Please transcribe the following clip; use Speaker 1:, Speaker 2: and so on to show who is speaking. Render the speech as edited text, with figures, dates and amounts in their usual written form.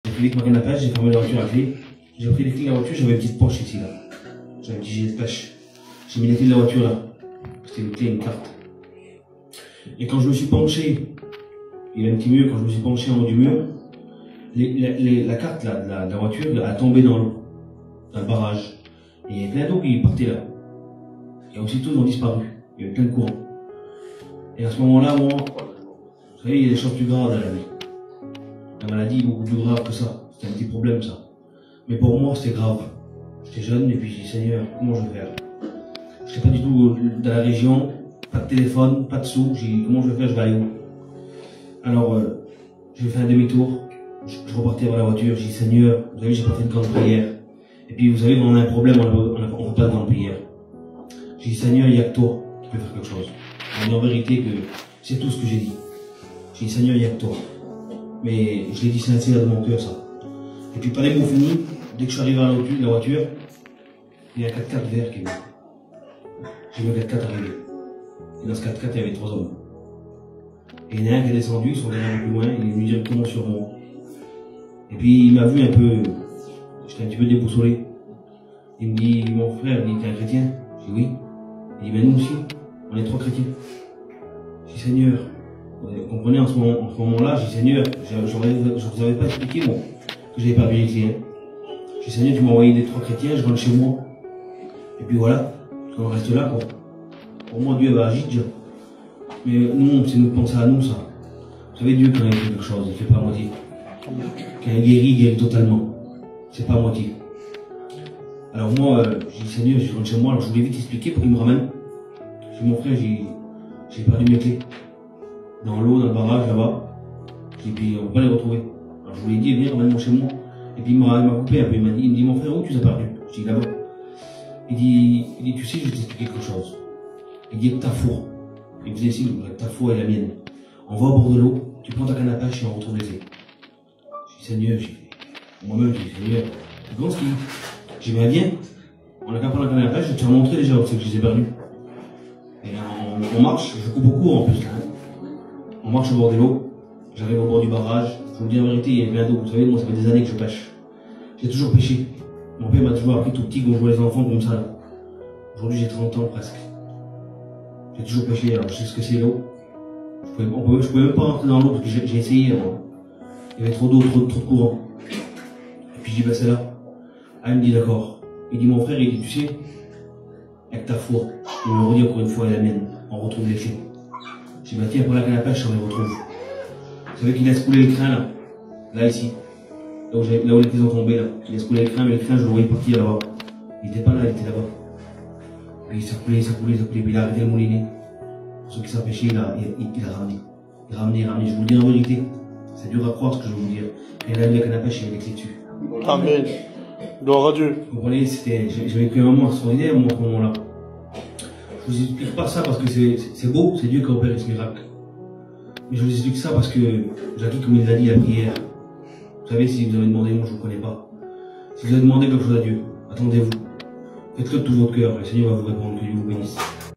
Speaker 1: J'ai pris avec ma canne à pêche, j'ai fermé la voiture à clé. J'ai pris les clés de la voiture, j'avais une petite poche ici là. J'avais un petit gilet de pêche. J'ai mis les clés de la voiture là. C'était une clé et une carte. Et quand je me suis penché, il y avait un petit mur, quand je me suis penché en haut du mur, la carte là, de la voiture a tombé dans l'eau, dans le barrage. Et il y avait plein d'eau qui partait là. Et aussitôt ils ont disparu. Il y avait plein de courant. Et à ce moment-là, moi, vous savez, il y a des choses plus graves dans la vie. La maladie est beaucoup plus grave que ça. C'était un petit problème ça. Mais pour moi, c'était grave. J'étais jeune et puis j'ai dit, Seigneur, comment je vais faire? Je n'étais pas du tout dans la région, pas de téléphone, pas de sous. J'ai dit, comment je vais faire? Je vais aller où? Alors, j'ai fait un demi-tour. Je repartais vers la voiture. J'ai dit, Seigneur, vous savez, j'ai pas fait de grande prière. Et puis, vous savez, quand on a un problème, on ne fait pas de grande prière. J'ai dit, Seigneur, il n'y a que toi qui peux faire quelque chose. Et en vérité, que c'est tout ce que j'ai dit. J'ai dit, Seigneur, il n'y a que toi. Mais je l'ai dit sincère de mon cœur, ça. Et puis, pas les mots finis, dès que je suis arrivé à la voiture, il y a un 4x4 vert qui est venu. J'ai vu un 4x4 arriver. Et dans ce 4x4, il y avait 3 hommes. Et il y en a un qui est descendu, ils sont allés un peu plus loin, il est venu directement sur moi. Et puis, il m'a vu un peu, j'étais un petit peu déboussolé. Il me dit, mon frère, il dit, t'es un chrétien? J'ai dit, oui. Il dit, ben nous aussi, on est 3 chrétiens. J'ai dit, Seigneur, vous comprenez, en ce moment-là, j'ai dit, Seigneur, je vous avais pas expliqué, moi, que j'avais perdu les clés. J'ai dit, Seigneur, tu m'as envoyé des 3 chrétiens, je rentre chez moi. Et puis voilà, on reste là, quoi. Pour moi, Dieu va agir déjà. Mais nous, c'est nous penser à nous, ça. Vous savez, Dieu, quand il fait quelque chose, il ne fait pas à moitié. Quand il guérit totalement. C'est pas à moitié. Alors moi, j'ai dit, Seigneur, je rentre chez moi, alors je voulais vite expliquer pour qu'il me ramène. J'ai dit, mon frère, j'ai perdu mes clés. Dans l'eau, dans le barrage, là-bas. Et puis, on va pas les retrouver. Alors je lui ai dit, viens, ramène-moi chez moi. Et puis, il m'a coupé un peu. Il me dit, mon frère, où tu les as perdus? Je dis, là-bas. Il dit, tu sais, je vais t'expliquer quelque chose. Il dit, ta foi. Il me disait, si, ta foi est la mienne. On va au bord de l'eau, tu prends ta canne à pêche et on retrouve les clés. Je dis, Seigneur, moi-même, je dis, Seigneur, tu penses qu'il. J'ai dit, viens, on a qu'à prendre la canne à pêche, je vais te montrer déjà où c'est que je les ai perdus. Et on marche, je coupe beaucoup en plus là. On marche au bord de l'eau, j'arrive au bord du barrage, je vous dis la vérité, il y a plein d'eau. Vous savez, moi, ça fait des années que je pêche. J'ai toujours pêché. Mon père m'a toujours appris tout petit quand je vois les enfants comme ça là. Aujourd'hui, j'ai 30 ans presque. J'ai toujours pêché, alors je sais ce que c'est l'eau. Je pouvais même pas rentrer dans l'eau parce que j'ai essayé. Alors, il y avait trop d'eau, trop de courant. Et puis je dis, bah c'est là. Ah, il me dit, d'accord. Il dit, mon frère, il dit, tu sais, avec ta foi, il me redit encore une fois, elle est la mienne. On retrouve les clés. Je dis, bah tiens, pour la canne à pêche, on les retrouve. Vous savez qu'il laisse couler le crin là. Là, ici. Là où les clés ont tombé là. Il laisse couler le crin, mais le crin, je le voyais partir là-bas. Il était pas là, il était là-bas. Et ça coulait, puis il a arrêté le moulinet. Pour ceux qui savent pêcher, il a ramené. Il a ramené. Je vous le dis en vérité. C'est dur à croire ce que je vais vous dire. Et il a mis la canne à pêche, il avait les clés dessus.
Speaker 2: Amen. Gloire à Dieu.
Speaker 1: Vous comprenez, j'ai vécu un moment extraordinaire, moi, à ce moment-là. Je vous explique pas ça parce que c'est beau, c'est Dieu qui a opéré ce miracle. Mais je vous explique ça parce que, Jackie, comme il l'a dit, la prière. Vous savez, si vous avez demandé, moi je ne vous connais pas. Si vous avez demandé quelque chose à Dieu, attendez-vous. Faites-le de tout votre cœur, le Seigneur va vous répondre, que Dieu vous bénisse.